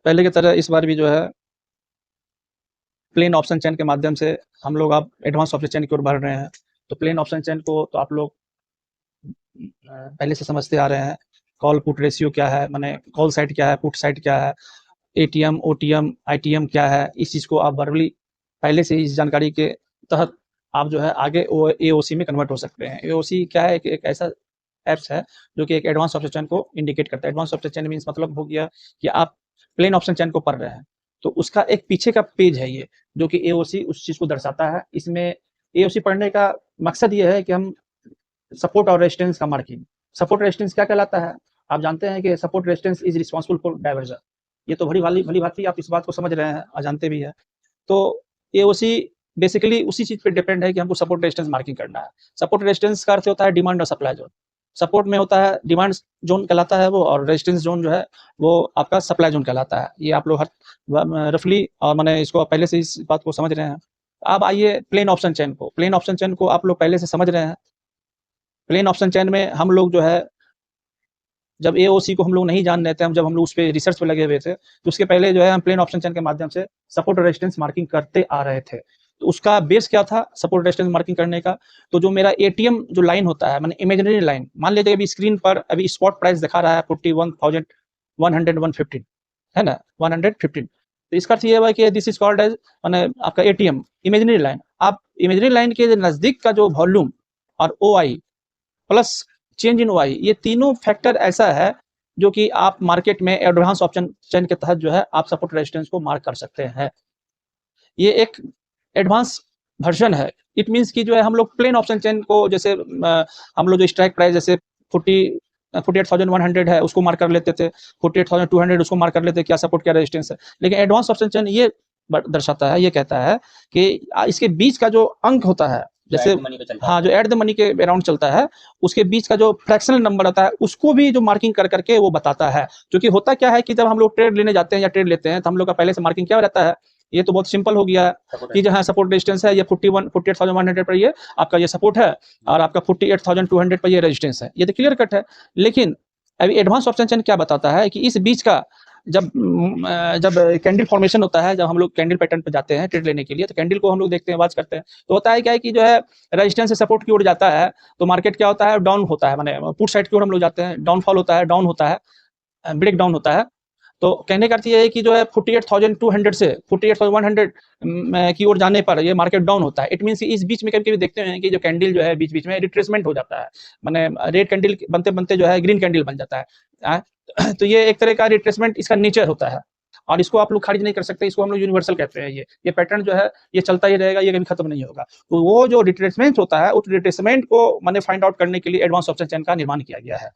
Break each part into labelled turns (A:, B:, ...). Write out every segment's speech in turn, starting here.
A: पहले की तरह इस बार भी जो है प्लेन ऑप्शन चेन के माध्यम से हम लोग अब एडवांस ऑप्शन चेन की ओर बढ़ रहे हैं। तो प्लेन ऑप्शन चेन को तो आप लोग पहले से समझते आ रहे हैं। कॉल पुट रेशियो क्या है, माने कॉल साइड क्या है, पुट साइड क्या है, एटीएम, ओटीएम, आईटीएम क्या है, इस चीज़ को आप वर्बली पहले से इस जानकारी के तहत आप जो है आगे वो एओसी में कन्वर्ट हो सकते हैं। एओसी क्या है? एक ऐसा एप्स है जो कि एक एडवांस ऑप्शन चेन को इंडिकेट करता है। एडवांस ऑप्शन चेन मीन्स मतलब हो गया कि आप प्लेन ऑप्शन चेन को पढ़ रहे हैं, तो उसका एक पीछे का पेज है ये, जो कि एओसी उस चीज़ को दर्शाता है। इसमें एओसी पढ़ने का मकसद ये है कि हम सपोर्ट और रेजिस्टेंस का मार्किंग। सपोर्ट रेजिस्टेंस क्या कहलाता है? आप जानते हैं कि support resistance is responsible for diversion. ये तो भली भांति आप इस बात को समझ रहे हैं और जानते भी हैं। तो एओसी बेसिकली उसी चीज पे डिपेंड है कि हमको सपोर्ट रेजिस्टेंस मार्किंग करना है। सपोर्ट रेजिस्टेंस का अर्थ होता है डिमांड और सप्लाई जोन। सपोर्ट में होता है डिमांड जोन कहलाता है वो, और रेजिस्टेंस जोन जो है वो आपका सप्लाई जोन कहलाता है। ये आप लोग हर रफली और मैंने इसको पहले से इस बात को समझ रहे हैं। अब आइए प्लेन ऑप्शन चेन को। प्लेन ऑप्शन चेन को आप लोग पहले से समझ रहे हैं। प्लेन ऑप्शन चेन में हम लोग जो है जब एओसी को हम लोग नहीं जान रहे थे, जब हम लोग उस पे रिसर्च पे लगे हुए थे, तो उसके पहले जो है हम प्लेन ऑप्शन चेन के माध्यम से सपोर्ट और रेजिस्टेंस मार्किंग करते आ रहे थे। तो उसका बेस क्या था सपोर्ट रेजिस्टेंस मार्किंग करने का? तो जो मेरा एटीएम जो लाइन होता है, माने इमेजिनरी लाइन, मान लीजिए अभी स्क्रीन पर अभी स्पॉट प्राइस दिखा रहा है 41,115 है ना, 115। तो इसका अर्थ ये है कि दिस इज कॉल्ड एज माने आपका एटीएम इमेजिनरी लाइन। आप इमेजिनरी लाइन के नजदीक का जो वॉल्यूम और OI plus change in Y, ये तीनों फैक्टर ऐसा है जो कि आप मार्केट में एडवांस ऑप्शन चेन के तहत जो है आप सपोर्ट रेजिस्टेंस को मार्क कर सकते हैं। ये एक एडवांस वर्जन है। इट मींस कि जो है हम लोग प्लेन ऑप्शन चेन को जैसे हम लोग जो स्ट्राइक प्राइस जैसे 48,100 है उसको मार्क कर लेते थे, 48,200 उसको मार्क कर लेते, क्या सपोर्ट क्या रेजिस्टेंस है। लेकिन एडवांस ऑप्शन चेन ये दर्शाता है, ये कहता है कि इसके बीच का जो अंक होता है, जैसे हाँ जो एट द मनी के अराउंड चलता है, उसके बीच का जो फ्रैक्शनल नंबर आता है उसको भी जो मार्किंग कर करके वो बताता है। क्योंकि होता क्या है कि जब हम लोग ट्रेड लेने जाते हैं या ट्रेड लेते हैं तो हम लोग का पहले से मार्किंग क्या रहता है? ये तो बहुत सिंपल हो गया है कि जहाँ सपोर्ट रेजिस्टेंस है ये 48,100 पर ये आपका ये सपोर्ट है और आपका 48,200 पर ये रेजिस्टेंस है। ये तो क्लियर कट है। लेकिन अभी एडवांस ऑप्शन चेन क्या बताता है कि इस बीच का जब जब कैंडल फॉर्मेशन होता है, जब हम लोग कैंडल पैटर्न पे जाते हैं ट्रेड लेने के लिए, तो कैंडल को हम लोग देखते हैं, वॉच करते हैं, तो होता है क्या है कि जो है रेजिस्टेंस से सपोर्ट की ओर जाता है तो मार्केट क्या होता है? डाउन होता है, माने पुट साइड की ओर हम लोग जाते हैं, डाउनफॉल होता है, डाउन होता है, ब्रेक डाउन होता है। तो कहने का अर्थ ये है कि जो है 48,200 से 48,100 की ओर जाने पर ये मार्केट डाउन होता है। इट मींस इस बीच में कभी-कभी देखते हैं कि जो कैंडल जो है बीच-बीच में रिट्रेसमेंट हो जाता है, माने रेड कैंडल बनते-बनते जो है ग्रीन कैंडल बन जाता है। तो ये एक तरह का रिट्रेसमेंट इसका नेचर होता है और इसको आप लोग खारिज नहीं कर सकते। इसको हम लोग यूनिवर्सल कहते हैं। ये पैटर्न जो है ये चलता ही रहेगा, ये कभी खत्म नहीं होगा। तो वो जो रिट्रेसमेंट होता है उस रिट्रेसमेंट को मैंने फाइंड आउट करने के लिए एडवांस ऑप्शन चेन का निर्माण किया गया है।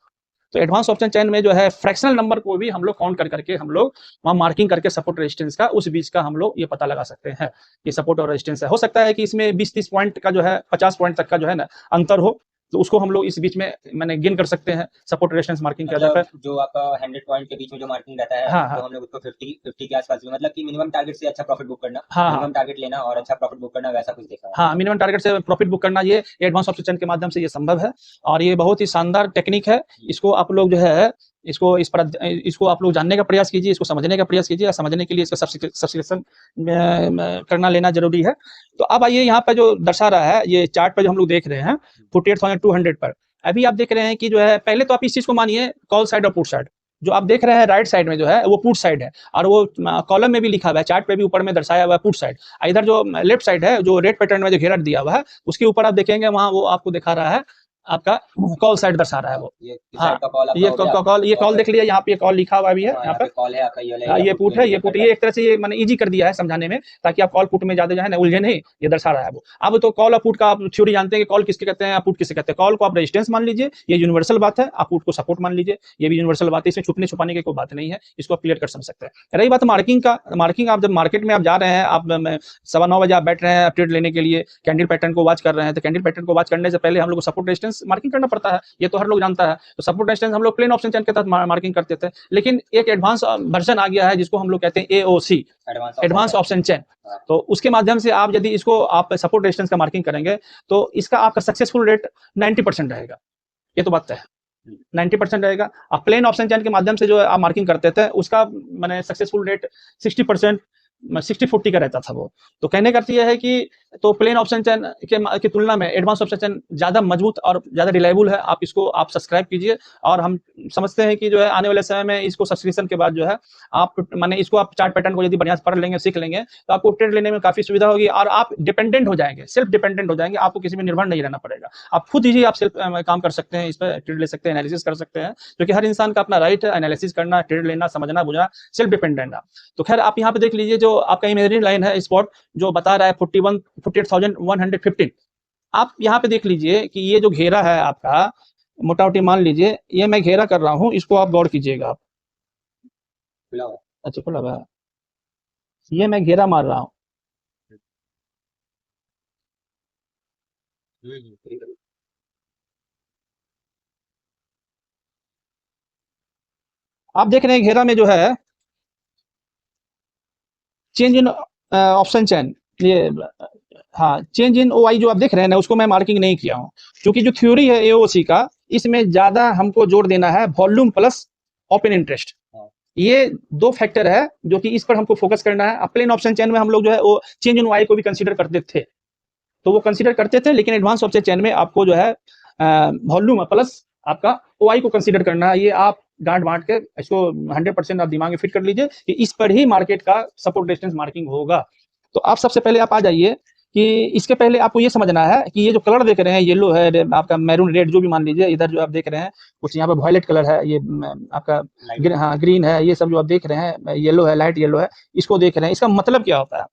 A: तो एडवांस ऑप्शन चेन में जो है फ्रैक्शनल नंबर को भी हम लोग काउंट कर करके हम लोग वहां मार्किंग करके सपोर्ट रेजिस्टेंस का उस बीच का हम लोग ये पता लगा सकते हैं कि सपोर्ट और रेजिस्टेंस है। हो सकता है कि इसमें 20-30 पॉइंट का जो है 50 पॉइंट तक का जो है ना अंतर हो, तो उसको हम लोग इस बीच में मैंने गेन कर सकते हैं सपोर्ट रेजिस्टेंस मार्किंग के आधार पर।
B: जो आपका 100 पॉइंट के बीच में जो मार्किंग रहता है,
A: हाँ,
B: तो हम लोग उसको 50 के आसपास में, मतलब कि मिनिमम टारगेट से अच्छा प्रॉफिट बुक करना,
A: हाँ,
B: मिनिमम टारगेट लेना और अच्छा प्रॉफिट बुक करना, वैसा कुछ देखा है।
A: हाँ, मिनिमम टारगेट से प्रॉफिट बुक करना ये एडवांस ऑप्शन चेन के माध्यम से ये संभव है और ये बहुत ही शानदार टेक्निक है। इसको आप लोग जो है इसको आप लोग जानने का प्रयास कीजिए, इसको समझने का प्रयास कीजिए और समझने के लिए इसका सब्सक्रिप्शन करना लेना जरूरी है। तो अब आइए यहाँ पे जो दर्शा रहा है ये चार्ट पे जो हम लोग देख रहे हैं 48,200 पर, अभी आप देख रहे हैं कि जो है पहले तो आप इस चीज को मानिए कॉल साइड और पुट साइड। जो आप देख रहे हैं राइट साइड में जो है वो पुट साइड है और वो कॉलम में भी लिखा हुआ है, चार्ट पे भी ऊपर में दर्शाया हुआ है पुट साइड। इधर जो लेफ्ट साइड है जो रेड पैटर्न में जो घेरा दिया हुआ है उसके ऊपर आप देखेंगे वहां वो आपको दिखा रहा है आपका कॉल साइड दर्शा रहा है वो। हाँ, ये कॉल देख लिया, यहाँ पे कॉल लिखा हुआ भी है, यहाँ पे
B: कॉल है आपका,
A: ये पुट है, ये पुट, ये एक तरह से ये मैंने इजी कर दिया है समझाने में ताकि आप कॉल पुट में ज्यादा जो है ना उलझे नहीं, ये दर्शा रहा है वो। अब तो कॉल और पुट का आप थ्योरी जानते हैं कि कॉल किसके कहते हैं, पुट किसके कहते हैं। कॉल को आप रेजिस्टेंस मान लीजिए, ये यूनिवर्सल बात है, आप पुट को सपोर्ट मान लीजिए, ये भी यूनिवर्सल बात है, इसमें छुपने छुपाने की कोई बात नहीं है, इसको आप क्लियर कर समझ सकते हैं। रही बात मार्किंग का, मार्किंग आप जब मार्केट में आप जा रहे हैं, आप 9:15 बजे आप बैठ रहे हैं ट्रेड लेने के लिए, कैंडल पैटर्न को वॉच कर रहे हैं, तो कैंडल पैटर्न को वॉच करने से पहले हम लोग को सपोर्ट रेजिस्टेंस मार्किंग करना पड़ता है, ये तो हर लोग जानता है। तो सपोर्ट रेजिस्टेंस हम लोग प्लेन ऑप्शन चेन के तहत मार्किंग करते थे, लेकिन एक एडवांस वर्जन आ गया है जिसको हम लोग कहते हैं एओसी, एडवांस ऑप्शन चेन। तो उसके माध्यम से आप यदि इसको आप सपोर्ट रेजिस्टेंस का मार्किंग करेंगे तो इसका आपका सक्सेसफुल रेट 90% रहेगा, ये तो बात है। 90% रहेगा। आप प्लेन ऑप्शन चैन के माध्यम से जो आप मार्किंग करते थे उसका मैंने सक्सेसफुल रेट 60% 60-40 का रहता था वो। तो कहने का अर्थ ये है कि तो प्लेन ऑप्शन चैन की तुलना में एडवांस ऑप्शन चैन ज़्यादा मजबूत और ज़्यादा रिलायबल है। आप इसको आप सब्सक्राइब कीजिए और हम समझते हैं कि जो है आने वाले समय में इसको सब्सक्रिप्शन के बाद जो है आप माने इसको आप चार्ट पैटर्न को यदि बढ़िया से पढ़ लेंगे, सीख लेंगे तो आपको ट्रेड लेने में काफ़ी सुविधा होगी और आप डिपेंडेंट हो जाएंगे, सेल्फ डिपेंडेंट हो जाएंगे। आपको किसी में निर्भर नहीं रहना पड़ेगा। आप खुद ही आप सेल्फ काम कर सकते हैं, इस पर ट्रेड ले सकते हैं, एनालिसिस कर सकते हैं, क्योंकि हर इंसान का अपना राइट है एनालिसिस करना, ट्रेड लेना, समझना, बुझना, सेल्फ डिपेंडेंट है। तो खैर आप यहाँ पे देख लीजिए जो आपका इमेजिनरी लाइन है स्पॉट जो बता रहा है 48,115। आप यहाँ पे देख लीजिए कि ये जो घेरा है आपका मोटा मोटी मान लीजिए ये मैं घेरा कर रहा हूँ, इसको आप गौर कीजिएगा। आप अच्छा खुला हुआ है, ये मैं घेरा मार रहा हूँ। आप देख रहे हैं घेरा में जो है चेंज इन ऑप्शन चैन, ये हाँ चेंज इन ओआई जो आप देख रहे हैं ना उसको मैं मार्किंग नहीं किया हूँ, क्योंकि जो थ्योरी है एओसी का इसमें ज्यादा हमको जोर देना है वॉल्यूम प्लस ओपन इंटरेस्ट। ये दो फैक्टर है जो कि इस पर हमको फोकस करना है। प्लेन ऑप्शन चैन में हम लोग जो है वो चेंज इन ओआई को भी कंसीडर करते थे, तो वो कंसीडर करते थे, लेकिन एडवांस ऑप्शन चैन में आपको जो है वॉल्यूम प्लस आपका ओआई को कंसीडर करना है। ये आप गांठ बांट के इसको 100% आप दिमाग में फिट कर लीजिए कि इस पर ही मार्केट का सपोर्ट रेजिस्टेंस मार्किंग होगा। तो आप सबसे पहले आप आ जाइए कि इसके पहले आपको ये समझना है कि ये जो कलर देख रहे हैं येलो है, आपका मैरून रेड जो भी मान लीजिए, इधर जो आप देख रहे हैं कुछ यहाँ पे वॉयलेट कलर है, ये आपका हाँ ग्रीन है, ये सब जो आप देख रहे हैं येलो है, लाइट येलो है, इसको देख रहे हैं। इसका मतलब क्या होता है?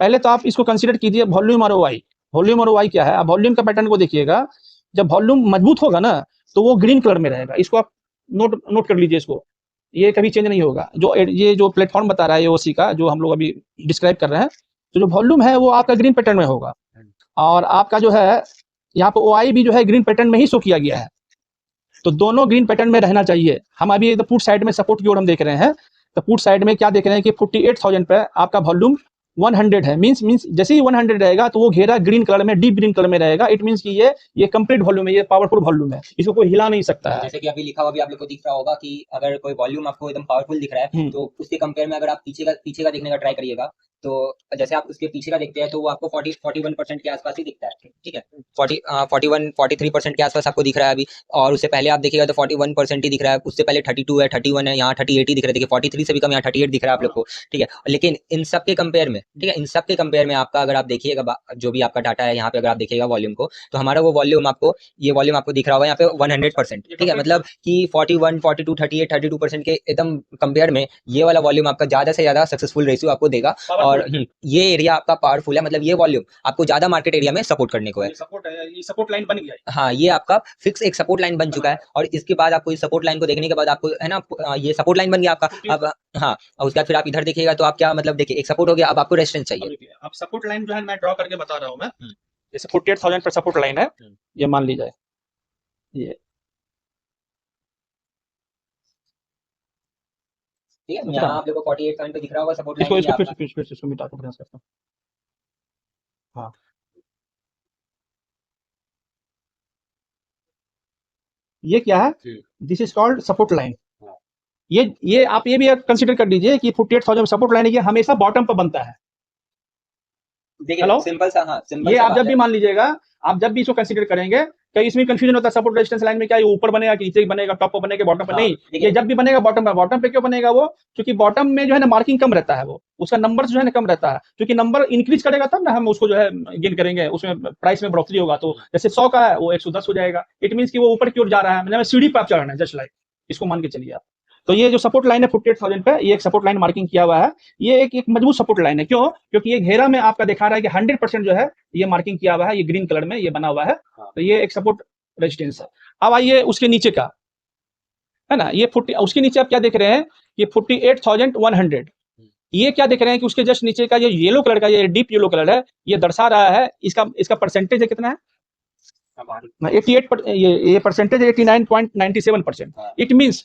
A: पहले तो आप इसको कंसिडर कीजिए वॉल्यूम और ओआई। वॉल्यूम और ओआई क्या है? आप वॉल्यूम का पैटर्न को देखिएगा, जब वॉल्यूम मजबूत होगा ना तो वो ग्रीन कलर में रहेगा। इसको आप नोट कर लीजिए, इसको ये कभी चेंज नहीं होगा। जो ये जो प्लेटफॉर्म बता रहा है एओसी का जो हम लोग अभी डिस्क्राइब कर रहे हैं, तो जो वॉल्यूम है वो आपका ग्रीन पैटर्न में होगा और आपका जो है यहाँ पे ओआई भी जो है ग्रीन पैटर्न में ही शो किया गया है। तो दोनों ग्रीन पैटर्न में रहना चाहिए। हम अभी पुट साइड में सपोर्ट की ओर हम देख रहे हैं, तो पुट साइड में क्या देख रहे हैं कि 48,000 पे आपका वॉल्यूम 100 है। मींस जैसे ही 100 रहेगा तो वो घेरा ग्रीन कलर में, डीप ग्रीन कलर में रहेगा। इट मींस कि ये कंप्लीट वॉल्यूम है, ये पावरफुल वॉल्यूम है, इसको कोई हिला नहीं सकता है।
B: जैसे कि अभी लिखा हुआ भी आप लोग को दिख रहा होगा कि अगर कोई वॉल्यूम आपको एकदम पावरफुल दिख रहा है तो उसके कंपेयर में अगर आप पीछे का देखने का ट्राई करिएगा तो जैसे आप उसके पीछे का देखते हैं तो वो आपको 41% के आसपास ही दिखता है। ठीक है, 43% के आसपास आपको दिख रहा है अभी, और उससे पहले आप देखिएगा तो 41% ही दिख रहा है। उससे पहले 32 है, 31 है, यहाँ 38 ही दिख रहा है। देखिए 43 से भी कम यहाँ 38 दिख रहा है आप लोग को। ठीक है, लेकिन इन सब के कंपेयर में, ठीक है, इन सब के कंपेयर में आपका अगर आप देखिएगा जो भी आपका डाटा है यहाँ पे, अगर आप देखिएगा वॉल्यूम को, तो हमारा वो वॉल्यूम आपको, ये वॉल्यूम आपको दिख रहा होगा यहाँ पे 100%। ठीक है, मतलब कि 41, 42, 38, 32% के एकदम कंपेयर में ये वाला वॉल्यूम आपका ज्यादा से ज्यादा सक्सेसफुल रेशियो आपको देगा। और ये एरिया आपका पावरफुल है, मतलब ये वॉल्यूम आपको ज्यादा मार्केट एरिया में सपोर्ट करने को है।
A: ये सपोर्ट लाइन बन गया है।
B: हाँ, ये आपका फिक्स एक सपोर्ट लाइन बन चुका है। और इसके बाद आपको इस सपोर्ट लाइन को देखने के बाद आपको है ना, ये सपोर्ट लाइन बन गया आपका। अब हाँ, और उसके बाद फिर आप इधर देखिएगा तो आप क्या मतलब देखिए एक सपोर्ट हो गया, अब आपको रेजिस्टेंस चाहिए।
A: अब सपोर्ट लाइन जो है मैं ड्रॉ करके बता रहा हूँ मैं, जैसे 48,000 पर सपोर्ट लाइन है, ये मान लीजिए ये,
B: ठीक है, यहाँ आप लोगों को 48 पे दिख रहा होगा सपोर्ट लाइन।
A: इसको मिटा के प्रयास करता हूँ। हाँ, ये क्या है? This is called support line. ये आप ये भी कंसीडर कर लीजिए कि 48,000 सपोर्ट लाइन ये हमेशा बॉटम पर बनता है।
B: देखिए सिंपल सा, हाँ सिंपल
A: ये
B: सा
A: आप जब भी मान लीजिएगा, आप जब भी इसको कंसीडर करेंगे, कहीं इसमें कंफ्यूजन होता है सपोर्ट रेजिस्टेंस लाइन में, क्या ये ऊपर बनेगा कि नीचे बनेगा, टॉप पर बनेगा बॉटम पर? नहीं, ये जब भी बनेगा बॉटम पर। बॉटम पे क्यों बनेगा वो? क्योंकि बॉटम में जो है ना मार्किंग कम रहता है, वो उसका नंबर जो है ना कम रहता है, क्योंकि नंबर इंक्रीज करेगा तब ना हम उसको जो है गेन करेंगे, उसमें प्राइस में बढ़ोतरी होगा। तो जैसे 100 का है वो 110 हो जाएगा। इट मीन कि वो ऊपर की ओर जा रहा है, मतलब सीढ़ी पर आप चढ़ रहे हैं, जस्ट लाइक इसको मान के चलिए आप। तो ये जो सपोर्ट लाइन है 48,000 पे, ये एक सपोर्ट लाइन मार्किंग किया हुआ है। ये एक मजबूत सपोर्ट लाइन है। क्यों? क्योंकि ये घेरा में आपका दिखा रहा है कि 100% जो है ये मार्किंग किया हुआ है, ये ग्रीन कलर में ये बना हुआ है। तो ये एक सपोर्ट रेजिस्टेंस है। अब आइए उसके नीचे का, है ना, ये 40, उसके नीचे आप क्या देख रहे हैं? ये 48,100। ये क्या देख रहे हैं कि उसके जस्ट नीचे का ये येलो कलर का, ये डीप येलो कलर है, ये दर्शा रहा है इसका परसेंटेज है कितना है? 88%। ये परसेंटेज 89.97%। इट मीन्स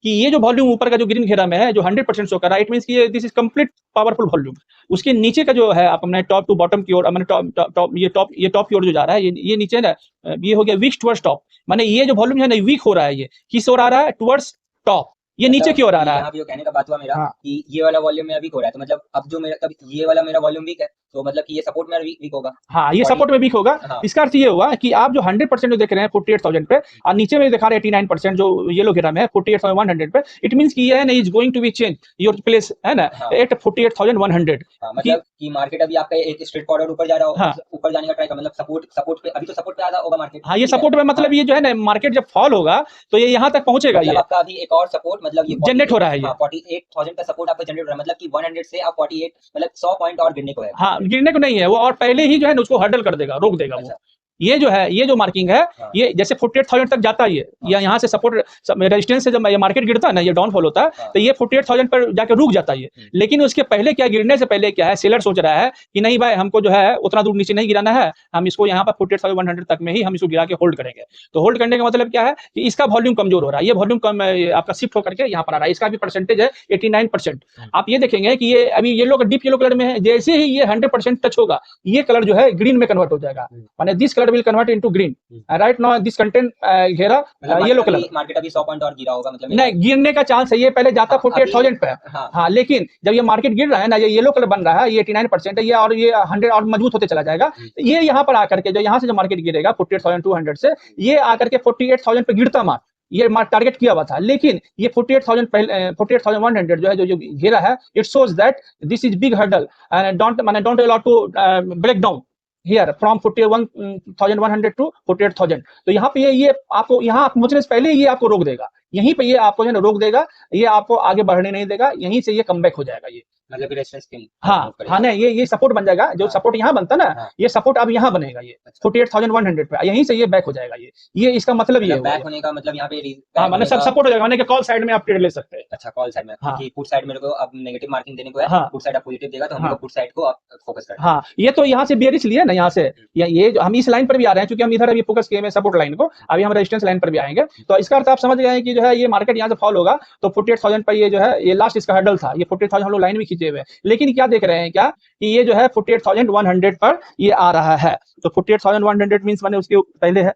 A: कि ये जो वॉल्यूम ऊपर का जो ग्रीन घेरा में है जो 100% शो कर रहा है, इट मींस कि this is complete powerful volume. उसके नीचे का जो है अपने टॉप टू बॉटम की ओर, मैंने टॉप की ओर जो जा रहा है, ये नीचे ना, ये हो गया वीक टुवर्ड्स टॉप, माने ये जो वॉल्यूम है ना वीक हो रहा है, ये किस ओर आ रहा है, टुवर्ड्स टॉप, ये नीचे की ओर आ रहा है।
B: यहाँ पे जो कहने का बात हुआ मेरा
A: हाँ।
B: कि ये वाला वॉल्यूम मेरा वीक हो रहा है, तो मतलब अब जो मेरा, तब ये वाला मेरा वॉल्यूम वीक है, तो मतलब कि ये सपोर्ट में वीक होगा।
A: हाँ, ये सपोर्ट में वीक होगा।
B: हाँ।
A: इसका अर्थ ये हुआ कि आप जो 100% जो देख रहे हैं 48,000 पे, और नीचे में दिखा रहे हैं 89% जो येलो घेरा में है 48,100 पे, इट मींस कि ये है ना is going to be change your place है ना एट 48,100।
B: मतलब कि मार्केट अभी आपका एक स्ट्रेट फॉरवर्ड ऊपर जा रहा होगा, ऊपर जाने का ट्राई कर, मतलब सपोर्ट पे, अभी तो सपोर्ट पे आधा होगा मार्केट।
A: हाँ, ये सपोर्ट में, मतलब ये जो है ना मार्केट जब फॉल होगा तो ये यहाँ तक पहुंचेगा,
B: मतलब
A: ये
B: आपका अभी एक और सपोर्ट मतलब ये
A: जनरेट हो रहा है, ये
B: 48,000 का सपोर्ट आपका जनरेट हो रहा है, मतलब कि 100 से आप 48 मतलब 100 पॉइंट और गिरने को है।
A: हाँ, गिरने को नहीं है वो, और पहले ही जो है ना उसको हर्डल कर देगा, रोक देगा वो। ये जो है, ये जो मार्किंग है, ये जैसे 48,000 तक जाता है ये, या यहाँ से सपोर्ट रेजिस्टेंस से जब ये मार्केट गिरता है ना, ये डाउनफॉल होता है, तो ये 48,000 पर जाके रुक जाता है ये। लेकिन उसके पहले क्या, गिरने से पहले क्या है, सेलर सोच रहा है कि नहीं भाई, हमको जो है उतना दूर नीचे नहीं गिराना है, हम इसको यहाँ पर 48,100 तक में ही हम इसको गिरा के होल्ड करेंगे। तो होल्ड करने का मतलब क्या है कि इसका वॉल्यूम कमजोर हो रहा है, ये वॉल्यूम कम आपका शिफ्ट होकर के यहाँ पर आ रहा है, इसका भी परसेंटेज है 89%। आप ये देखेंगे कि ये अभी येलो, डीप येलो कलर में है, जैसे ही ये 100% टच होगा, ये कलर जो है ग्रीन में कन्वर्ट हो जाएगा, माने this colour will convert into green. Right now this content घेरा येलो कलर।
B: मार्केट अभी 100 पॉइंट और गिरा होगा, मतलब
A: नहीं, गिरने का चांस है, ये पहले जाता 48,000 पे। हाँ, लेकिन जब ये मार्केट गिर रहा है ना, ये येलो कलर बन रहा है, ये 89% है, ये और ये 100 और मजबूत होते चला जाएगा। ये यहाँ पर आकर के, जो यहाँ से जो मार्केट गिरेगा 48,200 से, ये आकर के 48,000 पे गिरता मार, ये टारगेट किया हुआ था। लेकिन ये 48,000 पहले 48,100 जो है, जो घेरा है, it shows that this is big hurdle and don't allow to break down here from 41,100 to 48,000। तो यहाँ पे ये आपको यहाँ पहुंचने से पहले ये आपको रोक देगा, यहीं पे ये आपको जो है रोक देगा, ये आपको आगे बढ़ने नहीं देगा, यहीं से ये कमबैक हो जाएगा ये,
B: मतलब रेजिस्टेंस के।
A: हाँ नहीं, ये सपोर्ट बन जाएगा, जो सपोर्ट यहाँ बनता ना, ये सपोर्ट अब यहाँ बनेगा, ये 48,100 पे, यहीं से ये बैक हो जाएगा, ये इसका मतलब ये
B: बैक होने का मतलब यहाँ पे
A: हाँ, मैंने सब सपोर्ट हो जाएगा, मैंने कॉल साइड में आप ट्रेड ले सकते हैं।
B: अच्छा, कॉल साइड में, कि पुट साइड मेरे को अब नेगेटिव मार्किंग देने को है, पुट साइड आप पॉजिटिव देगा, तो हम लोग पुट साइड को फोकस करते हैं।
A: हाँ, ये तो यहाँ से बेयरिश लिया ना, यहाँ से ये जो हम इस लाइन पर भी आ रहे हैं, क्योंकि हम इधर अभी फोकस किए हैं सपोर्ट लाइन को, अभी हम रेजिस्टेंस लाइन पर भी आएंगे। तो इसका अर्थ आप समझ गए हैं कि जो है ये मार्केट यहाँ से फॉल होगा तो 48,000 पर ये जो है, ये लास्ट इसका हर्डल था, ये 48,000 हम लोग लाइन भी खींचे हुए। लेकिन क्या देख रहे हैं क्या कि ये जो है 48,100 पर ये आ रहा है, तो 48,100 मींस माने उसके पहले है,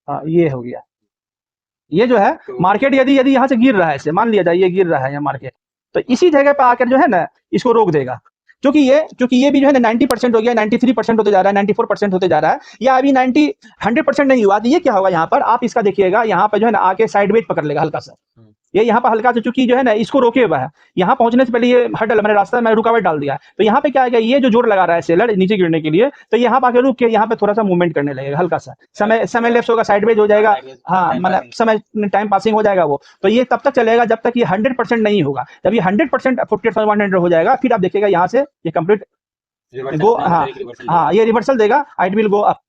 A: हाँ ये हो गया। ये जो है मार्केट यदि यहाँ से गिर रहा है, मान लिया जाए ये गिर रहा है ये मार्केट, तो इसी जगह पे आकर जो है ना इसको रोक देगा, क्योंकि ये भी जो है ना 90% हो गया, 93% होते जा रहा है, 94% होते जा रहा है, या अभी 100% नहीं हुआ। तो ये क्या होगा, यहाँ पर आप इसका देखिएगा, यहाँ पर जो है ना आके साइडवेज पकड़ लेगा हल्का सा, ये यहाँ पर हल्का सा, चूंकि जो है ना इसको रोके हुआ है, यहाँ पहुंचने से पहले ये हर्डल मैंने रास्ता में रुकावट डाल दिया, तो यहाँ पे क्या है, ये जो जोर लगा रहा है सेलर नीचे गिरने के लिए, तो यहाँ पर आके रुक के यहाँ पे थोड़ा सा मूवमेंट करने लगेगा, हल्का सा समय लेफ्ट होगा, साइडवेज हो जाएगा, हाँ मतलब समय टाइम पासिंग हो जाएगा वो। तो ये तब तक चलेगा जब तक ये 100% नहीं होगा। जब ये 100% 48,100 हो जाएगा, फिर आप देखिएगा यहाँ से ये कंप्लीट गो, हाँ ये रिवर्सल देगा, इट विल गो अप।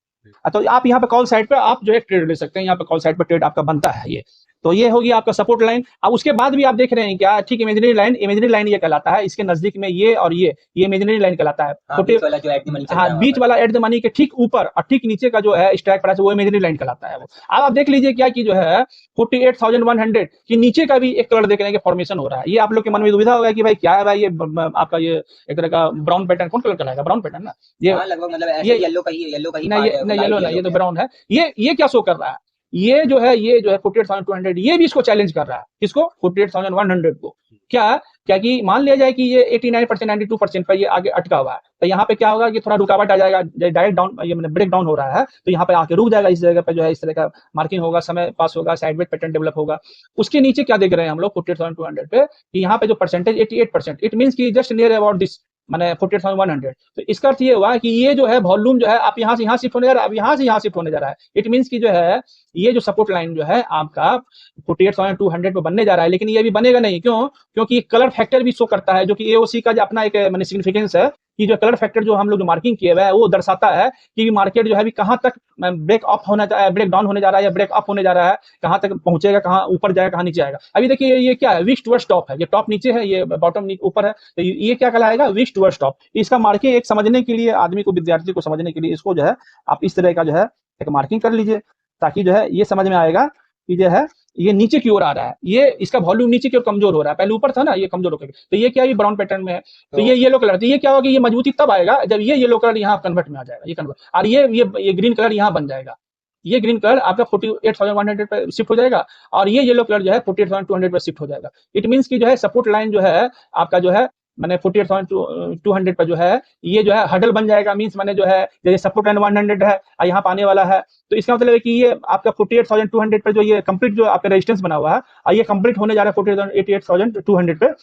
A: तो आप यहाँ पे कॉल साइड पे आप जो है ट्रेड ले सकते हैं, यहाँ पे कॉल साइड पे ट्रेड आपका बनता है ये। तो ये होगी आपका सपोर्ट लाइन। अब उसके बाद भी आप देख रहे हैं क्या, ठीक इमेजिनरी लाइन ये कहलाता है, इसके नजदीक में ये और ये इमेजिनरी लाइन कहलाता है। बीच वाला एट द मनी के ठीक ऊपर और ठीक नीचे का जो है स्ट्राइक प्राइस वो इमेजिनरी लाइन कहलाता है वो। अब आप देख लीजिए क्या कि जो है 48,100 के नीचे का भी एक कलर देख रहे हैं कि फॉर्मेशन हो रहा है। ये आप लोग के मन में दुविधा होगा कि भाई क्या है भाई, ये आपका ये एक तरह का ब्राउन पैटर्न, कौन कलर कहलाएगा, ब्राउन पैटर्न ना, ये लगभग मतलब ये येलो का ही नहीं, येलो नहीं, ये तो ब्राउन है। ये क्या शो कर रहा है, ये जो है 48,200 ये भी इसको चैलेंज कर रहा है, किसको, 48,100 को। क्या कि मान लिया जाए कि ये 89% 92% पर ये आगे अटका हुआ है, तो यहाँ पे क्या होगा कि थोड़ा रुकावट आ जाएगा, डायरेक्ट डाउन ये मतलब ब्रेक डाउन हो रहा है, तो यहाँ पे आके रुक जाएगा, इस जगह पे जो है इस तरह का मार्किंग होगा, समय पास होगा, साइडवेज पैटर्न डेवलप होगा। उसके नीचे क्या देख रहे हैं हम लोग 48,200 पे कि यहाँ पे जो परसेंटेज 88%, इट मींस कि जस्ट नियर अबाउट दिस मैंने 48,100। तो इसका अर्थ ये हुआ कि ये जो है वॉल्यूम जो है आप यहाँ से यहाँ शिफ्ट होने जा रहा है, अब यहाँ से यहाँ शिफ्ट होने जा रहा है। इट मींस कि जो है ये जो सपोर्ट लाइन जो है आपका 48,200 पे बनने जा रहा है, लेकिन ये भी बनेगा नहीं, क्यों, क्योंकि कलर फैक्टर भी शो करता है, जो कि एओसी का जो अपना एक मैंने सिग्निफिकेंस है, कि जो कलर फैक्टर जो हम लोग जो मार्किंग किए हुए है वो दर्शाता है कि मार्केट जो है अभी कहाँ तक ब्रेक अप होना ब्रेक डाउन होने जा रहा है या ब्रेक अप होने जा रहा है, कहाँ तक पहुंचेगा, कहाँ ऊपर जाएगा, कहाँ नीचे आएगा। अभी देखिए ये क्या है, विक्स टुवर्ड्स टॉप है, ये टॉप नीचे है, ये बॉटम ऊपर है, तो ये क्या कहलाएगा, विक्स टुवर्ड्स टॉप। इसका मार्किंग एक समझने के लिए, आदमी को, विद्यार्थी को समझने के लिए इसको जो है आप इस तरह का जो है एक मार्किंग कर लीजिए, ताकि जो है ये समझ में आएगा कि जो है ये नीचे की ओर आ रहा है, ये इसका वॉल्यूम नीचे की ओर कमजोर हो रहा है, पहले ऊपर था ना, ये कमजोर हो गया, तो ये क्या है, ब्राउन पैटर्न में है, तो ये येलो कलर, तो ये क्या होगा, ये मजबूती तब आएगा जब ये येलो कलर यहाँ कन्वर्ट में आ जाएगा, ये कन्वर्ट, और ये ग्रीन कलर यहाँ बन जाएगा, ये ग्रीन कलर आपका 48,100 पे शिफ्ट हो जाएगा, और ये येलो कलर जो है 48,200 पे शिफ्ट हो जाएगा। इट मीन्स की जो है सपोर्ट लाइन जो है आपका जो है मैंने 48,200 पे जो है ये जो है हडल बन जाएगा, मीन्स मैंने जो है जैसे सपोर्ट लाइन 100 है और यहाँ पाने वाला है, तो इसका मतलब है कि ये आपका 48,200 पे जो ये कंप्लीट जो आपका रेजिस्टेंस बना हुआ है और ये कंप्लीट होने जा रहा है 48,200 पे।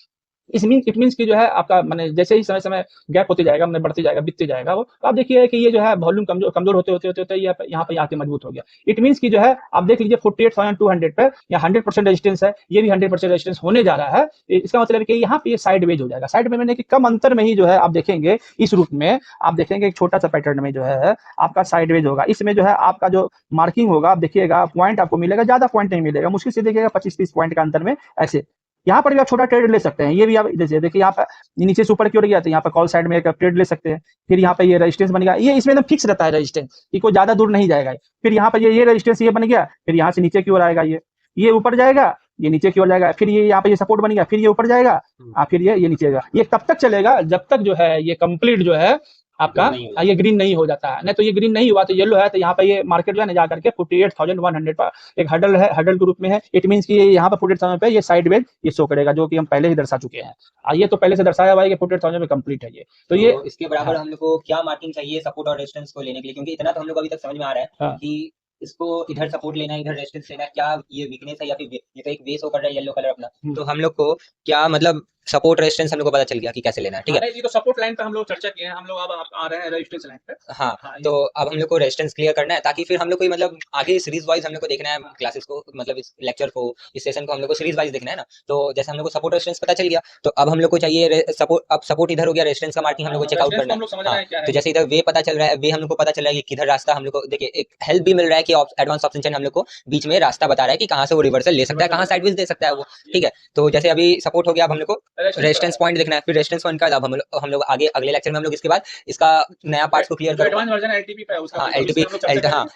A: इट मीन्स की जो है आपका मैंने जैसे ही समय समय गैप होते जाएगा, मैंने बढ़ते जाएगा, बीतते जाएगा वो, तो आप देखिए कि ये जो है वॉल्यूम कमजोर होते होते होते होते ये यहाँ पे आके मजबूत हो गया। इट मीन्स की जो है आप देख लीजिए 48,200 पे या 100% रेजिस्टेंस है, ये भी 100% रेजिस्टेंस होने जा रहा है। इसका मतलब है कि यहाँ पे ये साइड वेज हो जाएगा। साइड में मैंने कि कम अंतर में ही जो है आप देखेंगे इस रूट में, आप देखेंगे एक छोटा सा पैटर्न में जो है आपका साइड वेज होगा। इसमें जो है आपका जो मार्किंग होगा आप देखिएगा पॉइंट आपको मिलेगा, ज्यादा पॉइंट नहीं मिलेगा, मुश्किल से देखिएगा 25-30 पॉइंट का अंतर में। ऐसे यहाँ पर भी आप छोटा ट्रेड ले सकते हैं, ये भी आप जैसे देखिए यहाँ पर नीचे से ऊपर की ओर गया तो यहाँ पर कॉल साइड में एक ट्रेड ले सकते हैं। फिर यहाँ पे ये रेजिस्टेंस बन गया, ये इसमें एकदम फिक्स रहता है रेजिस्टेंस, ये कोई ज्यादा दूर नहीं जाएगा। फिर यहाँ पर ये रेजिस्टेंस ये बन गया, फिर यहाँ से नीचे की ओर आएगा, ये ऊपर जाएगा, ये नीचे की ओर जाएगा, फिर ये यहाँ पे ये सपोर्ट बन गया, फिर ये ऊपर जाएगा, फिर ये नीचे जाएगा। ये तब तक चलेगा जब तक जो है ये कंप्लीट जो है आपका ये ग्रीन नहीं हो जाता है। नहीं तो ये ग्रीन नहीं हुआ तो येलो है, तो यहाँ पे ये मार्केट जो है ना जाकर के 48,100 पर एक हडल है, हडल के रूप में है। इट मींस कि यहाँ पर 48,000 पे ये साइड वेज ये शो करेगा, जो कि हम पहले ही दर्शा चुके हैं। ये तो पहले से दर्शाया हुआ है कि 48,000 में कंप्लीट है ये। तो ये
B: इसके बराबर हम लोग को क्या मार्किंग चाहिए सपोर्ट और रेजिस्टेंस को लेने के लिए, क्योंकि इतना तो हम लोग अभी तक समझ में आ रहा है कि इसको इधर सपोर्ट लेना है, इधर रेजिस्टेंस लेना है, क्या ये वीकनेस है या फिर ये तो एक बेस होकर रहा है येलो कलर अपना, तो हम लोग को क्या मतलब सपोर्ट रेजिस्टेंस हम लोग को पता चल गया कि कैसे लेना है। ठीक है,
A: ये तो सपोर्ट लाइन पे हम लोग चर्चा किए हैं, हम लोग अब आ रहे हैं रेजिस्टेंस लाइन पे।
B: हाँ, तो अब हम लोग को रेजिस्टेंस क्लियर करना है, ताकि फिर हम लोग को मतलब आगे सीरीज वाइज हम लोग को देखना है क्लासेस को, मतलब इस लेक्चर को, इस सेशन को हम लोग को सीरीज वाइज देखना है ना। तो जैसे हम लोग को सपोर्ट रेजिस्टेंस पता चल गया, तो अब हम लोग को चाहिए सपोर्ट, अब सपोर्ट इधर हो गया, रेजिस्टेंस का मार्किंग हम लोग को चेकआउट करना है। तो जैसे इधर वे पता चल रहा है, वे हम लोग को पता चल रहा है कि किधर रास्ता हम लोग को, देखिए एक हेल्प भी मिल रहा है कि एडवांस ऑप्शन चेन हम लोग को बीच में रास्ता बता रहा है कि कहाँ से वो रिवर्सल ले सकता है, कहाँ साइडवेज दे सकता है वो। ठीक है, तो जैसे अभी सपोर्ट हो गया, अब हम लोग को रेजिस्टेंस पॉइंट देखना है, फिर रेजिस्टेंस पॉइंट का अब हम लोग आगे अगले लेक्चर में हम लोग इसके बाद इसका नया पार्ट को क्लियर करेंगे।
A: एडवांस वर्जन एलटीपी पे है उसका,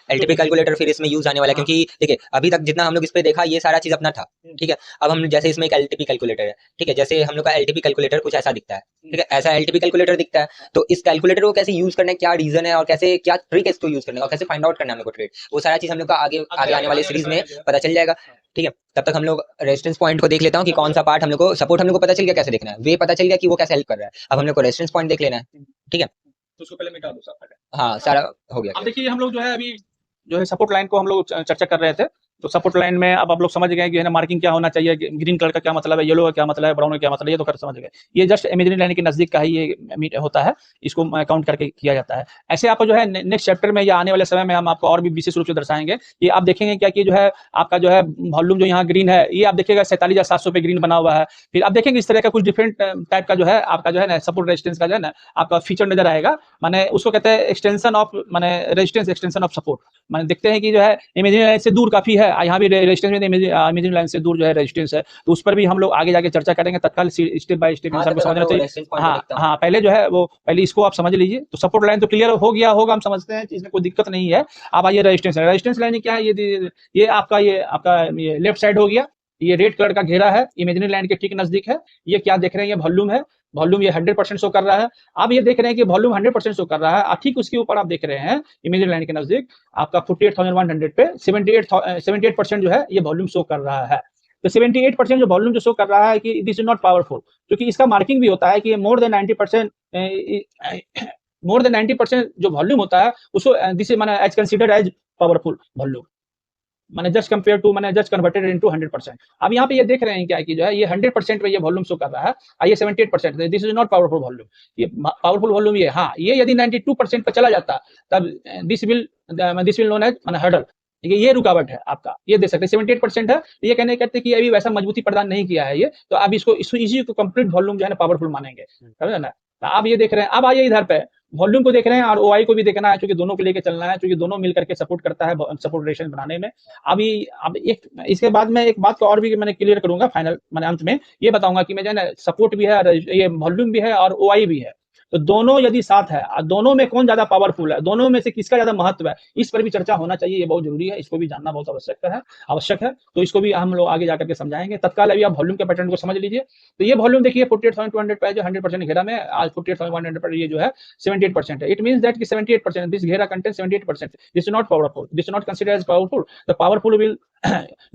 B: एलटीपी कैलकुलेटर फिर इसमें यूज आने वाला है, क्योंकि देखिए अभी तक जितना हम लोग इस पे देखा ये सारा चीज अपना था। ठीक है, अब हम जैसे इसमें एक एलटीपी कैलकुलेटर है, ठीक है, जैसे हम लोग का एलटीपी कैलकुलेटर कुछ ऐसा दिखता है। ठीक है, ऐसा एलटीपी कैलकुलेटर दिखता है, तो इस कैलकुलेटर को कैसे यूज करना है, क्या रीजन है और कैसे क्या ट्रिक है इसको यूज करने का, और कैसे फाइंड आउट करना है हम लोग को ट्रेड, वो सारा चीज हम लोग का आगे आने वाले सीरीज में पता चल जाएगा। ठीक है, तब तक हम लोग रेजिस्टेंस पॉइंट को देख लेता हूँ कि कौन सा पार्ट हम लोग को, सपोर्ट हम लोग को पता चल गया कैसे देखना है, वे पता चल गया कि वो कैसे हेल्प कर रहा है, अब हम लोग को रेजिस्टेंस पॉइंट देख लेना है। ठीक है,
A: तो उसको पहले मिटा दो सब।
B: हाँ, सारा हो गया।
A: अब देखिए हम लोग जो है अभी जो है सपोर्ट लाइन को हम लोग चर्चा कर रहे थे, तो सपोर्ट लाइन में अब आप लोग समझ गए कि है ना मार्किंग क्या होना चाहिए, ग्रीन कलर का क्या मतलब है, येलो का क्या मतलब है, ब्राउन का क्या मतलब है, ये तो कर समझ गए। ये जस्ट इमेजिनरी लाइन के नजदीक का ही ये होता है, इसको काउंट करके किया जाता है। ऐसे आप जो है नेक्स्ट चैप्टर में या आने वाले समय में हम आपको और भी विशेष रूप से दर्शाएंगे। ये आप देखेंगे क्या कि जो है आपका जो है वॉल्यूम जो यहाँ ग्रीन है, ये आप देखिएगा 47,700 पे ग्रीन बना हुआ है। फिर आप देखेंगे इस तरह का कुछ डिफरेंट टाइप का जो है आपका जो है ना सपोर्ट रेजिस्टेंस का जो है ना आपका फीचर नजर आएगा, माने उसको कहते हैं एक्सटेंशन ऑफ माने रेजिस्टेंस, एक्सटेंशन ऑफ सपोर्ट। माने देखते हैं कि जो है इमेजिनरी लाइन से दूर काफी है, यहाँ भी रेजिस्टेंस में इमेजिनरी लाइन से दूर जो है रेजिस्टेंस है, तो उस पर भी हम लोग आगे जाके चर्चा करेंगे तत्काल स्टेप बाय स्टेप इंसान को समझना चाहिए। हाँ, पहले जो है वो पहले इसको आप समझ लीजिए। तो सपोर्ट लाइन तो क्लियर हो गया होगा, हम समझते हैं, इसमें कोई दिक्कत नहीं है। अब आइए रेजिस्टेंस लाइन क्या है, ये आपका ये लेफ्ट साइड हो गया, ये रेड कलर का घेरा है, इमेजिनरी लाइन के ठीक नजदीक है। ये क्या देख रहे हैं, ये वॉल्यूम है, वॉल्यूम ये 100% शो कर रहा है। आप ये देख रहे हैं कि वॉल्यूम 100% शो कर रहा है, ठीक उसके ऊपर आप देख रहे हैं इमेजिनरी लाइन के नजदीक आपका 48,100 पे 78% जो है ये वॉल्यूम शो कर रहा है। तो 78% जो वॉल्यूम जो शो कर रहा है कि दिस इज नॉट पावरफुल, क्योंकि इसका मार्किंग भी होता है कि मोर देन 90% जो वॉल्यूम होता है उसको दिस इज माने as considered as powerful volume, मैंने जस्ट कंपेयर टू मैंने जस्ट कन्वर्टेड इनटू 100%। अब यहाँ पे ये देख रहे हैं क्या कि जो है ये 100% पे ये वॉल्यूम शो कर रहा है, ये 78%, this is not powerful volume. ये पावरफुल वॉल्यूम ये, हाँ, ये यदि 92% पे चला जाता तब दिस विल नोन एज माने हर्डल, ये रुकावट है आपका, ये दे सकते हैं। 78% है, ये कहते कि अभी वैसा मजबूती प्रदान नहीं किया है ये, तो अब इसको इसी को कंप्लीट वॉल्यूम जो है ना पावरफुल मानेंगे, समझे ना। तो आप ये देख रहे हैं। अब आइए इधर पे वॉल्यूम को देख रहे हैं और ओआई को भी देखना है, क्योंकि दोनों को लेके चलना है, क्योंकि दोनों मिल करके सपोर्ट करता है सपोर्ट रेशन बनाने में। अभी अब एक इसके बाद में एक बात को और भी मैंने क्लियर करूंगा फाइनल मैंने अंत में ये बताऊंगा कि मैं जो है ना सपोर्ट भी है, ये वॉल्यूम भी है और ओआई भी है। तो दोनों यदि साथ है, दोनों में कौन ज्यादा पावरफुल है, दोनों में से किसका ज्यादा महत्व है, इस पर भी चर्चा होना चाहिए। ये बहुत जरूरी है, इसको भी जानना बहुत आवश्यक है। तो इसको भी हम लोग आगे जाकर के समझाएंगे। तत्काल अभी आप वॉल्यूम के पैटर्न को समझ लीजिए। तो ये वॉल्यूम देखिए 48,200 पे जो 100% घेरा में आज 48,100 पर ये जो है 78% है। इट मींस दैट कि 78% दिस घेरा contain 78%। This is not powerful, this is not considered as powerful. The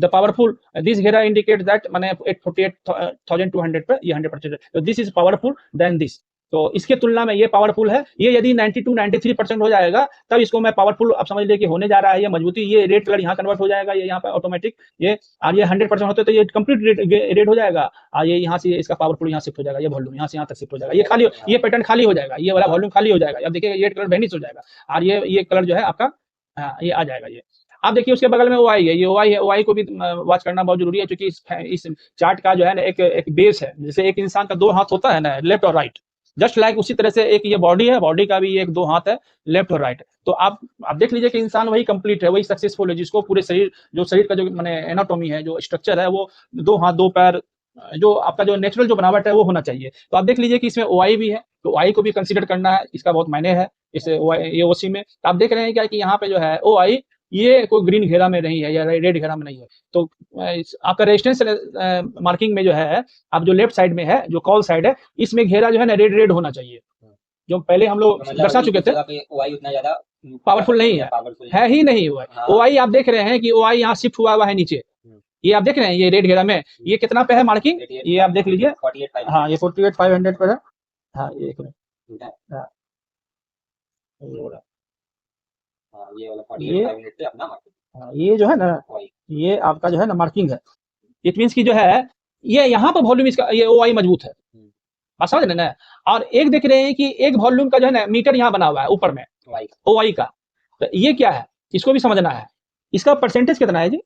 A: powerful this घेरा इंडिकेट दैट माने 48,200 पे ये 100%। तो this is powerful than this. तो इसके तुलना में ये पावरफुल है। ये यदि 92-93% हो जाएगा तब इसको मैं पावरफुल आप समझ लीजिए कि होने जा रहा है। ये मजबूती, ये रेड कलर यहाँ कन्वर्ट हो जाएगा, ये यहाँ पे ऑटोमेटिक ये, और ये 100% होते तो ये कंप्लीट रेड हो जाएगा, और ये यहाँ से इसका पावरफुल यहाँ शिफ्ट हो जाएगा, ये वॉल्यूम यहाँ से यहाँ तक शिफ्ट हो जाएगा, ये खाली, ये पैटर्न खाली हो जाएगा, ये वाला वॉल्यूम खाली हो जाएगा। अब देखिए ये कलर वेनिश हो जाएगा और ये कलर जो है आपका ये आ जाएगा। ये आप देखिए उसके बगल में ओआई है, ये ओआई है। ओआई को भी वॉच करना बहुत जरूरी है, क्योंकि इस चार्ट का जो है ना एक बेस है। जैसे एक इंसान का दो हाथ होता है ना, लेफ्ट और राइट, जस्ट लाइक उसी तरह से एक ये बॉडी है, बॉडी का भी एक दो हाथ है, लेफ्ट और राइट। तो आप देख लीजिए कि इंसान वही कंप्लीट है, वही सक्सेसफुल है, जिसको पूरे शरीर का जो माने एनाटॉमी है, जो स्ट्रक्चर है, वो दो हाथ दो पैर, जो आपका जो नेचुरल जो बनावट है वो होना चाहिए। तो आप देख लीजिए कि इसमें ओआई भी है, तो ओआई को भी कंसीडर करना है, इसका बहुत मायने है इसे ये ओसी में। तो आप देख रहे हैं क्या कि यहाँ पे जो है ओआई ये कोई ग्रीन घेरा में नहीं है या रेड घेरा में नहीं है। तो आपका रेजिस्टेंस मार्किंग में जो है, आप जो लेफ्ट साइड में है, जो कॉल साइड है, इसमें घेरा जो है ना रेड होना चाहिए, जो पहले हम लोग दर्शा चुके थे।
B: ओआई उतना ज्यादा
A: पावरफुल नहीं है ही नहीं हुआ। ओआई आप देख रहे हैं कि ओआई यहाँ शिफ्ट हुआ है नीचे, ये आप देख रहे हैं, ये रेड घेरा में ये कितना पे है मार्किंग, ये आप देख लीजिए। हाँ ये 48,500 पर है। हाँ ये एक मिनट, ये जो है ना, ये आपका जो है ना मार्किंग है। इट मीन्स की जो है ये यहाँ पर वॉल्यूम इसका ये ओआई मजबूत है, आप समझ रहे ना। और एक देख रहे हैं कि एक वॉल्यूम का जो है ना मीटर यहाँ बना हुआ है ऊपर में ओआई का। तो ये क्या है, इसको भी समझना है। इसका परसेंटेज कितना है जी,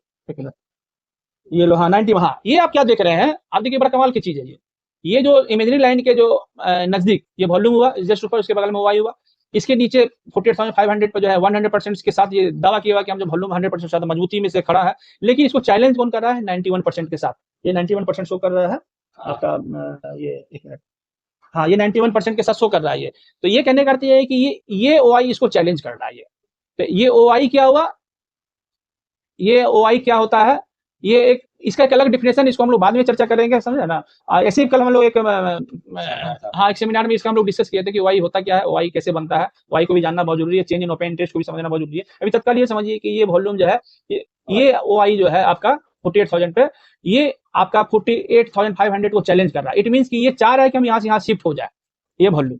A: ये लो, हाँ 90। हाँ ये आप क्या देख रहे हैं, आप देखिए बड़ा कमाल की चीज है। ये जो इमेजिनरी लाइन के जो नजदीक ये वॉल्यूम हुआ, जस्ट ऊपर उसके बगल में ओआई हुआ, इसके नीचे 48,500 पर जो है 100% के साथ ये दावा किया हुआ कि हम जो वॉल्यूम 100% ज्यादा मजबूती में से खड़ा है। लेकिन इसको चैलेंज कौन कर रहा है, 91% के साथ। ये 91% शो कर रहा है आपका, ये एक मिनट, हाँ ये 91% के साथ शो कर रहा है ये। तो ये कहने का अर्थ ये है कि ये ओआई इसको चैलेंज कर रहा है। तो ये ओआई क्या हुआ, ये ओआई क्या होता है, ये एक इसका एक अलग डिफिनेशन, इसको हम लोग बाद में चर्चा करेंगे, समझे ना। ऐसे ही कल हम लोग एक एक सेमिनार में इसका हम लोग डिस्कस किए थे कि ओआई होता क्या है, ओआई कैसे बनता है, ओआई को भी जानना बहुत जरूरी है, चेंज इन ओपन इंटरेस्ट को भी समझना बहुत जरूरी है। अभी तत्काल ये समझिए कि ये वॉल्यूम जो है, ये ओआई जो है आपका 48,000 पे, ये आपका 48,500 को चैलेंज कर रहा है। इट मीन्स कि ये चाह रहा है कि हम यहाँ से यहाँ शिफ्ट हो जाए, ये वॉल्यूम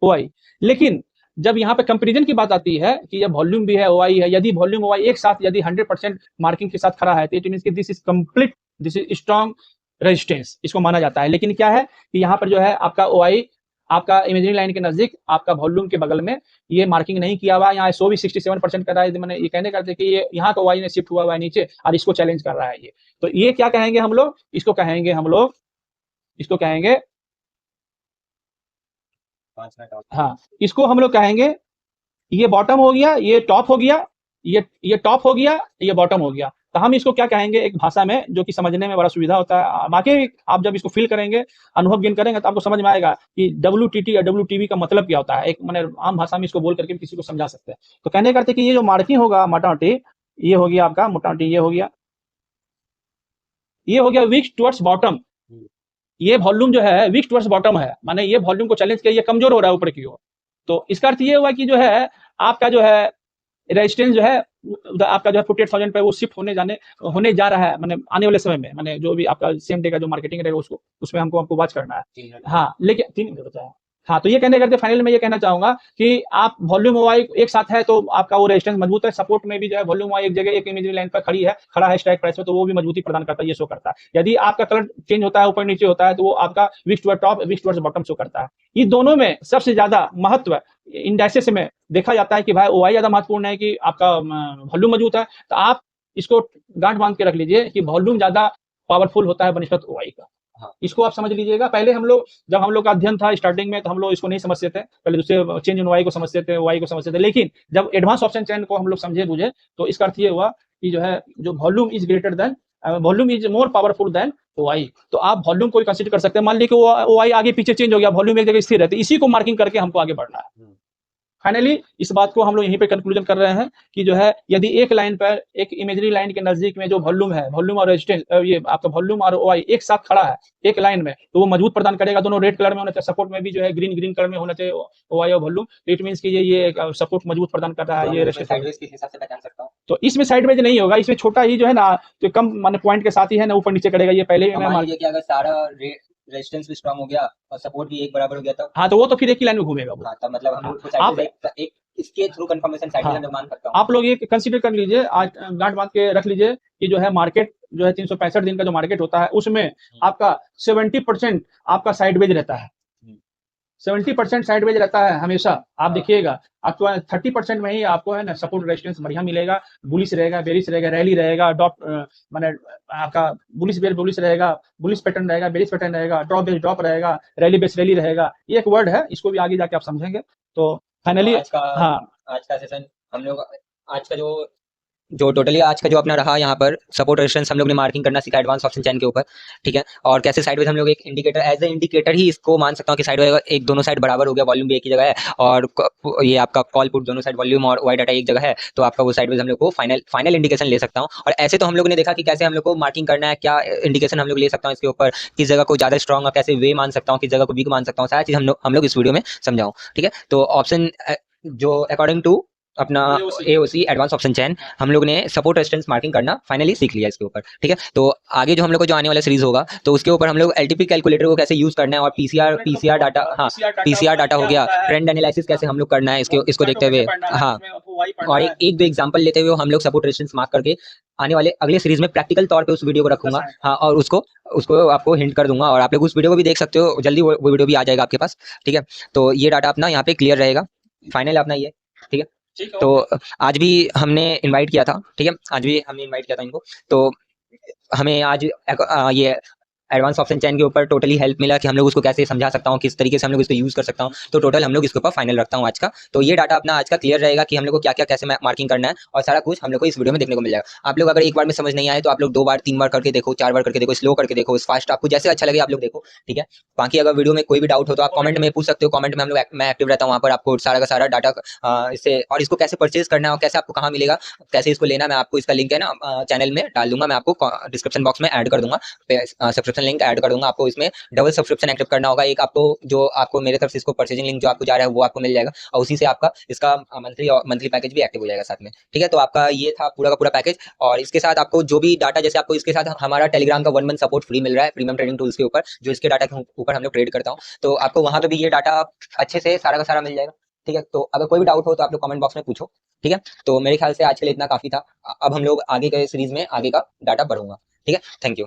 A: ओआई। लेकिन जब यहाँ पे कंपैरिजन की बात आती है कि ये वॉल्यूम भी है ओआई है, यदि वॉल्यूम ओआई एक साथ यदि 100% मार्किंग के साथ खड़ा है, तो इट मींस कि this is complete, this is strong resistance, इसको माना जाता है। लेकिन क्या है कि यहाँ पर जो है आपका ओआई आपका इमेजिनरी लाइन के नजदीक आपका वॉल्यूम के बगल में ये मार्किंग नहीं किया हुआ, यहाँ सो भी 67% कर रहा है। मैंने ये कहने करते कि ये यहाँ का ओआई ने शिफ्ट हुआ है नीचे और इसको चैलेंज कर रहा है ये। तो ये क्या कहेंगे हम लोग, इसको कहेंगे हम लोग, इसको कहेंगे, हाँ इसको हम लोग कहेंगे, ये बॉटम हो गया, ये टॉप हो गया, ये टॉप हो गया, ये बॉटम हो गया। तो हम इसको क्या कहेंगे एक भाषा में जो कि समझने में बड़ा सुविधा होता है। बाकी आप जब इसको फील करेंगे, अनुभव गेन करेंगे, तो आपको समझ में आएगा कि WTT या WTV का मतलब क्या होता है। एक मैंने आम भाषा में इसको बोल करके किसी को समझा सकते हैं। तो कहने करते कि ये जो मार्किंग होगा मोटामोटी, ये हो गया आपका मोटामोटी, ये हो गया, ये हो गया वीक टुवर्ड्स बॉटम। ये वॉल्यूम जो है वीक टुवर्ड्स बॉटम है, माने ये वॉल्यूम को चैलेंज किया, ये कमजोर हो रहा है ऊपर की ओर। तो इसका अर्थ ये हुआ कि जो है आपका जो है रेजिस्टेंस जो है आपका जो है 48,000 पे वो शिफ्ट होने जा रहा है, माने आने वाले समय में, माने जो भी आपका सेम डे का जो मार्केटिंग रहेगा उसको उसमें आपको वॉच करना है। हाँ लेकिन 3 मिनट बचा है। हाँ तो ये कहने करते फाइनल में ये कहना चाहूंगा कि आप वॉल्यूम ओआई एक साथ है तो आपका वो रेजिस्टेंस मजबूत है। सपोर्ट में भी जो है वॉल्यूम ओआई एक जगह एक इमेजिनरी लाइन पर खड़ा है स्ट्राइक प्राइस में, तो वो भी मजबूती प्रदान करता है, ये शो करता है। यदि आपका कलर चेंज होता है ऊपर नीचे होता है, तो वो आपका wicks toward top wicks toward bottom show करता है। ये दोनों में सबसे ज्यादा महत्व इंडाइसेस में देखा जाता है कि भाई ओआई ज्यादा महत्वपूर्ण है कि आपका वॉल्यूम मजबूत है। तो आप इसको गांठ बांध के रख लीजिए कि वॉल्यूम ज्यादा पावरफुल होता है बनिस्बत ओआई का।
B: हाँ।
A: इसको आप समझ लीजिएगा। पहले हम लोग, जब हम लोग का अध्ययन था स्टार्टिंग में, तो हम लोग इसको नहीं समझते थे, पहले दूसरे चेंज इन वाई को समझते थे, वाई को समझते थे। लेकिन जब एडवांस ऑप्शन चेन को हम लोग समझे बुझे, तो इसका अर्थ ये हुआ कि जो है, जो volume is greater than, volume is more powerful than Y. तो आप वॉल्यूम को कंसीडर कर सकते हैं। मान लीजिए कि वाई आगे पीछे चेंज हो गया, वॉल्यूम एक जगह स्थिर है, तो इसी को मार्किंग करके हमको आगे बढ़ना है। फाइनली इस बात को हम लोग यहीं पे कंक्लूजन कर रहे हैं कि जो है, यदि एक लाइन पर, एक इमेजिनरी लाइन के नजदीक में जो वॉल्यूम है, वॉल्यूम और रेजिस्टेंस, ये आपका वॉल्यूम और वाई एक साथ खड़ा है एक लाइन में, तो वो मजबूत प्रदान करेगा। दोनों रेड कलर में होना चाहिए, सपोर्ट में भी जो है ग्रीन ग्रीन कलर में होना चाहिए वाई और वॉल्यूम। इट मींस कि ये सपोर्ट मजबूत प्रदान कर रहा है, ये
B: साइडवेज किस हिसाब से पहचान सकता हूं?
A: तो इसमें साइडवेज नहीं होगा, इसमें छोटा ही जो है ना, तो कम माने पॉइंट के साथ ही है ना, ऊपर नीचे करेगा। ये पहले ही
B: मान लीजिए कि अगर सारा रेजिस्टेंस भी स्ट्रांग हो गया और सपोर्ट भी एक बराबर हो गया, तब
A: हाँ, तो वो तो फिर एक ही लाइन में घूमेगा वो।
B: हाँ, तब मतलब हम लोग साइडवेज एक इसके थ्रू कंफर्मेशन साइडवेज हम लोग मान सकता हूं।
A: आप लोग ये कंसीडर कर लीजिए, आज गांठ बांध के रख लीजिए कि जो है मार्केट जो है 365 दिन का जो मार्केट होता है, उसमें आपका 70% आपका साइडवेज रहता है। 70% साइडवेज रहता है हमेशा। आप देखिएगा, आपको 30% में ही आपको है ना सपोर्ट रेजिस्टेंस बढ़िया मिलेगा, बुलिश रहेगा, बेरिश रहेगा, रैली रहेगा, ड्रॉप माने आपका बुलिश बेर बुलिश रहेगा, बुलिश पैटर्न रहेगा, बेरिश पैटर्न रहेगा, ड्रॉप बेस ड्रॉप रहेगा, रैली बेस रैली रहेगा। ये एक वर्ड है, इसको भी आगे जाके आप समझेंगे। तो फाइनली
B: आज का सेशन हम लोग, आज का जो टोटली आज का जो अपना रहा यहाँ पर सपोर्ट रेजिस्टेंस हम लोग ने मार्किंग करना सीखा एडवांस ऑप्शन चेन के ऊपर, ठीक है। और कैसे साइडवेज हम लोग एक इंडिकेटर, एज ए इंडिकेटर ही इसको मान सकता हूँ कि साइडवेज एक दोनों साइड बराबर हो गया, वॉल्यूम भी एक ही जगह है, और ये आपका कॉल पुट दोनों साइड वॉल्यूम और वाई डाटा एक जगह है, तो आपका वो साइडवेज हम लोग को फाइनल इंडिकेशन ले सकता हूँ। और ऐसे तो हम लोग ने देखा कि कैसे हम लोग को मार्किंग करना है, क्या इंडिकेशन हम लोग ले सकता हूँ इसके ऊपर, किस जगह को ज़्यादा स्ट्रॉन्ग और कैसे वे मान सकता हूँ, किस जगह को वीक मान सकता हूँ, सारी चीज़ हम लोग इस वीडियो में समझाऊँ, ठीक है। तो ऑप्शन जो अकॉर्डिंग टू अपना एओसी एडवांस ऑप्शन चेन हम लोग ने सपोर्ट रेजिस्टेंस मार्किंग करना फाइनली सीख लिया इसके ऊपर, ठीक है। तो आगे जो हम लोग को जो आने वाला सीरीज होगा, तो उसके ऊपर हम लोग एलटीपी कैलकुलेटर को कैसे यूज करना है, और पीसीआर डाटा, हाँ पीसीआर डाटा हो गया, ट्रेंड एनालिसिस कैसे हम लोग करना है इसको देखते हुए, हाँ। और एक दो एग्जांपल लेते हुए हम लोग सपोर्ट रेजिस्टेंस मार्क करके आने वाले अगले सीरीज में प्रैक्टिकल तौर पे उस वीडियो को रखूंगा, हाँ, और उसको आपको हिंट कर दूंगा, और आप लोग उस वीडियो को भी देख सकते हो, जल्दी वो वीडियो भी आ जाएगा आपके पास, ठीक है। तो ये डाटा अपना यहाँ पे क्लियर रहेगा, फाइनल अपना ये, ठीक है। तो आज भी हमने इनवाइट किया था, ठीक है, आज भी हमने इनवाइट किया था इनको, तो हमें आज ये एडवांस ऑप्शन चेन के ऊपर टोटली हेल्प मिला कि हम लोग उसको कैसे समझा सकता हूँ, किस तरीके से हम लोग इसको यूज कर सकता हूँ। तो टोटल हम लोग इसके ऊपर फाइनल रखता हूँ आज का। तो ये डाटा अपना आज का क्लियर रहेगा कि हम लोग को क्या क्या कैसे मार्किंग करना है, और सारा कुछ हम लोग को इस वीडियो में देखने को मिल जाएगा। आप लोग अगर एक बार में समझ नहीं आए तो आप लोग 2 बार 3 बार करके देखो, 4 बार करके देखो, स्लो करके देखो, फास्ट, आपको जैसे अच्छा लगे आप लोग देखो, ठीक है। बाकी अगर वीडियो में कोई भी डाउट हो तो आप कमेंट में पूछ सकते हो, कमेंट में मैं एक्टिव रहता हूँ, वहाँ पर आपको सारा का सारा डाटा इससे, और इसको कैसे परचेज करना है और कैसे आपको कहाँ मिलेगा, कैसे इसको लेना, मैं आपको इसका लिंक है ना चैनल में डाल दूंगा, मैं आपको डिस्क्रिप्शन बॉक्स में ऐड कर दूंगा, सब्सक्रिप्शन लिंक ऐड कर दूंगा। आपको इसमें डबल सब्सक्रिप्शन एक्टिव करना होगा, एक आपको जो आपको मेरे तरफ से इसको परचेजिंग लिंक जो आपको जा रहा है वो आपको मिल जाएगा, और उसी से आपका इसका मंथली पैकेज भी एक्टिव हो जाएगा साथ में, ठीक है। तो आपका ये था पूरा का पूरा पैकेज, और इसके साथ आपको जो भी डाटा, जैसे आपको इसके साथ हमारा टेलीग्राम का 1 मंथ सपोर्ट फ्री मिल रहा है प्रीमियम ट्रेडिंग टूल्स के ऊपर, जो इसके डाटा के ऊपर हम लोग ट्रेड करता हूँ, तो आपको वहां पे भी ये डाटा अच्छे से सारा का सारा मिल जाएगा, ठीक है। तो अगर कोई भी डाउट हो तो आप लोग कमेंट बॉक्स में पूछो, ठीक है। तो मेरे ख्याल से आज के लिए इतना काफी था, अब हम लोग आगे के सीरीज में आगे का डाटा बढ़ूंगा, ठीक है। Thank you.